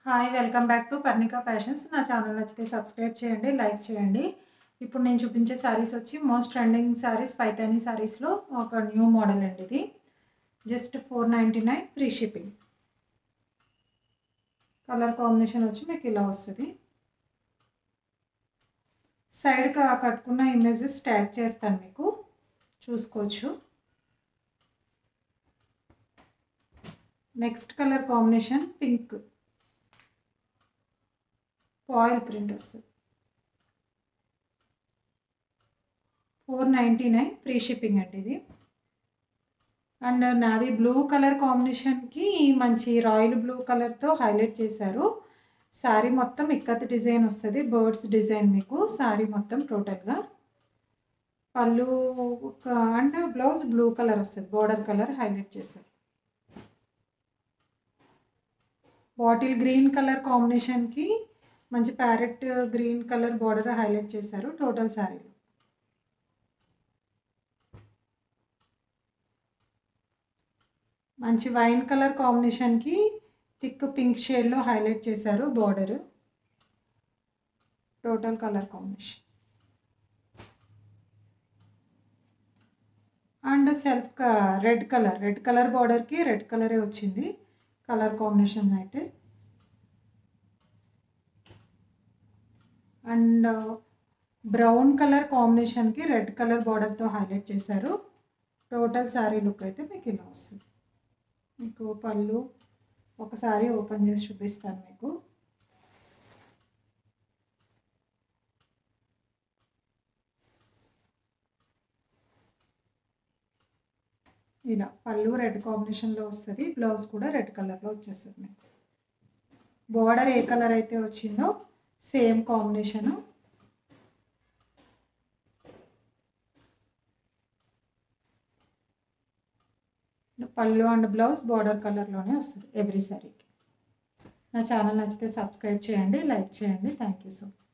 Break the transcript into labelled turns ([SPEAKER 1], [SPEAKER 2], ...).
[SPEAKER 1] Hi welcome back to Parnika fashions. నా channel నచ్చితే subscribe చేయండి, లైక్ చేయండి. ఇప్పుడు నేను చూపించే శారీస్ వచ్చి మోస్ట్ ట్రెండింగ్ శారీస్ పైతానీ శారీస్లో ఒక న్యూ మోడల్ అండి. ఇది just 499 free shipping. Colour combination వచ్చి మీకు ఇలా వస్తుంది. సైడ్ కట్టుకున్న ఇమేజెస్ ట్యాగ్ చేస్తాను, మీకు చూసుకోవచ్చు. Next colour combination pink foil print వస్తుంది. 499 ఫ్రీ షిప్పింగ్ అండి ఇది. అండ్ నావీ బ్లూ కలర్ కాంబినేషన్కి మంచి రాయల్ బ్లూ కలర్తో హైలైట్ చేశారు. శారీ మొత్తం ఇక్కత్ డిజైన్ వస్తుంది, బర్డ్స్ డిజైన్. మీకు శారీ మొత్తం టోటల్గా పళ్ళు అండ్ బ్లౌజ్ బ్లూ కలర్ వస్తుంది, బోర్డర్ కలర్ హైలైట్ చేశారు. బాటిల్ గ్రీన్ కలర్ కాంబినేషన్కి మంచి parrot green colour border highlight చేశారు టోటల్ శారీలో. మంచి వైన్ కలర్ కాంబినేషన్కి థిక్ పింక్ షేడ్లో హైలైట్ చేశారు border. Total colour combination and self red colour బార్డర్కి రెడ్ కలరే వచ్చింది కలర్ కాంబినేషన్ అయితే. అండ్ బ్రౌన్ కలర్ కాంబినేషన్కి రెడ్ కలర్ బార్డర్తో హైలైట్ చేశారు. టోటల్ శారీ లుక్ అయితే మీకు ఇలా వస్తుంది. మీకు పళ్ళు ఒకసారి ఓపెన్ చేసి చూపిస్తాను మీకు. ఇలా పళ్ళు రెడ్ కాంబినేషన్లో వస్తుంది, బ్లౌజ్ కూడా రెడ్ కలర్లో వచ్చేస్తుంది. మీకు బార్డర్ ఏ కలర్ అయితే వచ్చిందో సేమ్ కాంబినేషను. పళ్ళు అండ్ బ్లౌజ్ బార్డర్ కలర్లోనే వస్తుంది ఎవ్రీ సారీకి. నా ఛానల్ నచ్చితే సబ్స్క్రైబ్ చేయండి, లైక్ చేయండి. Thank you so much.